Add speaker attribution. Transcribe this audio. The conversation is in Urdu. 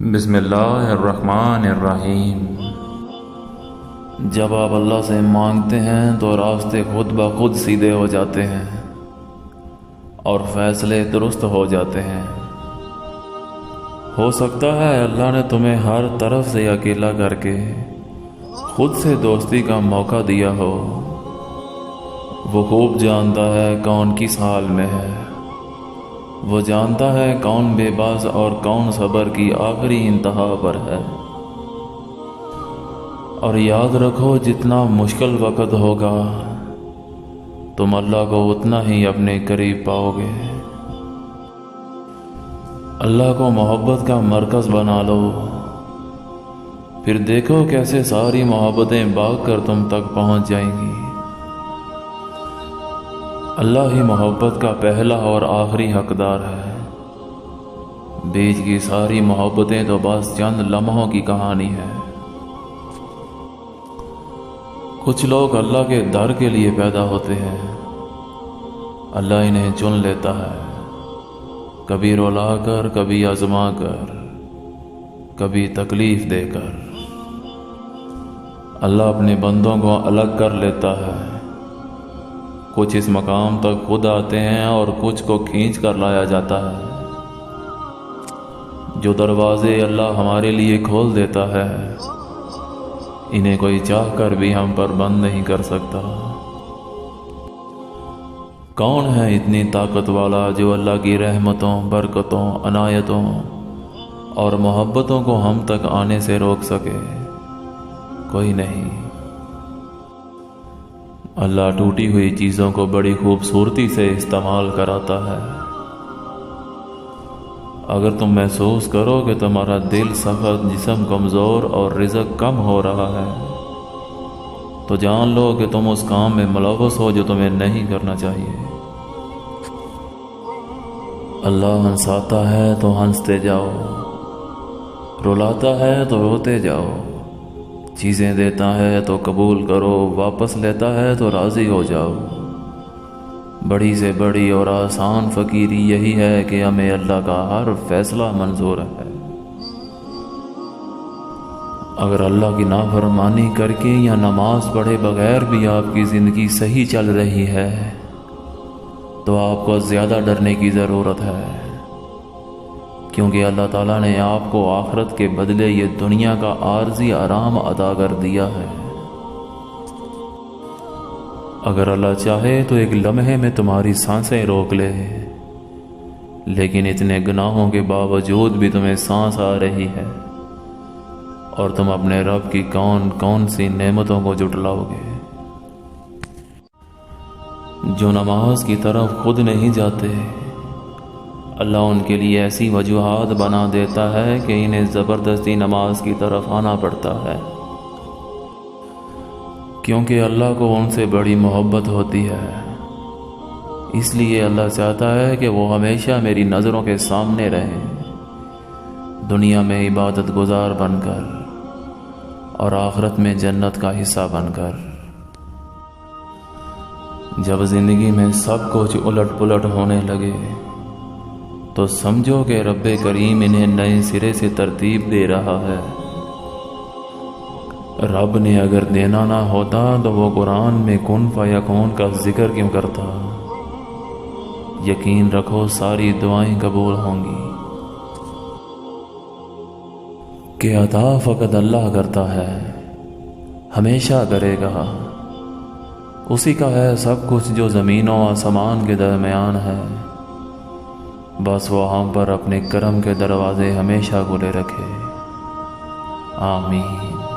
Speaker 1: بسم اللہ الرحمن الرحیم۔ جب آپ اللہ سے مانگتے ہیں تو راستے خود بخود سیدھے ہو جاتے ہیں اور فیصلے درست ہو جاتے ہیں۔ ہو سکتا ہے اللہ نے تمہیں ہر طرف سے اکیلا کر کے خود سے دوستی کا موقع دیا ہو۔ وہ خوب جانتا ہے کون کس حال میں ہے، وہ جانتا ہے کون بے باس اور کون صبر کی آخری انتہا پر ہے۔ اور یاد رکھو جتنا مشکل وقت ہوگا تم اللہ کو اتنا ہی اپنے قریب پاؤ گے۔ اللہ کو محبت کا مرکز بنا لو، پھر دیکھو کیسے ساری محبتیں بھاگ کر تم تک پہنچ جائیں گی۔ اللہ ہی محبت کا پہلا اور آخری حقدار ہے، بیچ کی ساری محبتیں تو بس چند لمحوں کی کہانی ہے۔ کچھ لوگ اللہ کے در کے لیے پیدا ہوتے ہیں، اللہ انہیں چن لیتا ہے، کبھی رلا کر، کبھی آزما کر، کبھی تکلیف دے کر۔ اللہ اپنے بندوں کو الگ کر لیتا ہے، کچھ اس مقام تک خود آتے ہیں اور کچھ کو کھینچ کر لایا جاتا ہے۔ جو دروازے اللہ ہمارے لیے کھول دیتا ہے انہیں کوئی چاہ کر بھی ہم پر بند نہیں کر سکتا۔ کون ہے اتنی طاقت والا جو اللہ کی رحمتوں، برکتوں، عنایتوں اور محبتوں کو ہم تک آنے سے روک سکے؟ کوئی نہیں۔ اللہ ٹوٹی ہوئی چیزوں کو بڑی خوبصورتی سے استعمال کراتا ہے۔ اگر تم محسوس کرو کہ تمہارا دل سخت، جسم کمزور اور رزق کم ہو رہا ہے تو جان لو کہ تم اس کام میں ملوث ہو جو تمہیں نہیں کرنا چاہیے۔ اللہ ہنساتا ہے تو ہنستے جاؤ، رلاتا ہے تو روتے جاؤ، چیزیں دیتا ہے تو قبول کرو، واپس لیتا ہے تو راضی ہو جاؤ۔ بڑی سے بڑی اور آسان فقیری یہی ہے کہ ہمیں اللہ کا ہر فیصلہ منظور ہے۔ اگر اللہ کی نافرمانی کر کے یا نماز پڑھے بغیر بھی آپ کی زندگی صحیح چل رہی ہے تو آپ کو زیادہ ڈرنے کی ضرورت ہے، کیونکہ اللہ تعالیٰ نے آپ کو آخرت کے بدلے یہ دنیا کا عارضی آرام عطا کر دیا ہے۔ اگر اللہ چاہے تو ایک لمحے میں تمہاری سانسیں روک لے، لیکن اتنے گناہوں کے باوجود بھی تمہیں سانس آ رہی ہے اور تم اپنے رب کی کون کون سی نعمتوں کو جھٹلاؤ گے۔ جو نماز کی طرف خود نہیں جاتے اللہ ان کے لیے ایسی وجوہات بنا دیتا ہے کہ انہیں زبردستی نماز کی طرف آنا پڑتا ہے، کیونکہ اللہ کو ان سے بڑی محبت ہوتی ہے۔ اس لیے اللہ چاہتا ہے کہ وہ ہمیشہ میری نظروں کے سامنے رہیں، دنیا میں عبادت گزار بن کر اور آخرت میں جنت کا حصہ بن کر۔ جب زندگی میں سب کچھ الٹ پلٹ ہونے لگے تو سمجھو کہ رب کریم انہیں نئے سرے سے ترتیب دے رہا ہے۔ رب نے اگر دینا نہ ہوتا تو وہ قرآن میں کن فیکون کا ذکر کیوں کرتا؟ یقین رکھو ساری دعائیں قبول ہوں گی، کہ عطا فقط اللہ کرتا ہے، ہمیشہ کرے گا۔ اسی کا ہے سب کچھ جو زمین و آسمان کے درمیان ہے، بس وہ ہم پر اپنے کرم کے دروازے ہمیشہ کھلے رکھے۔ آمین۔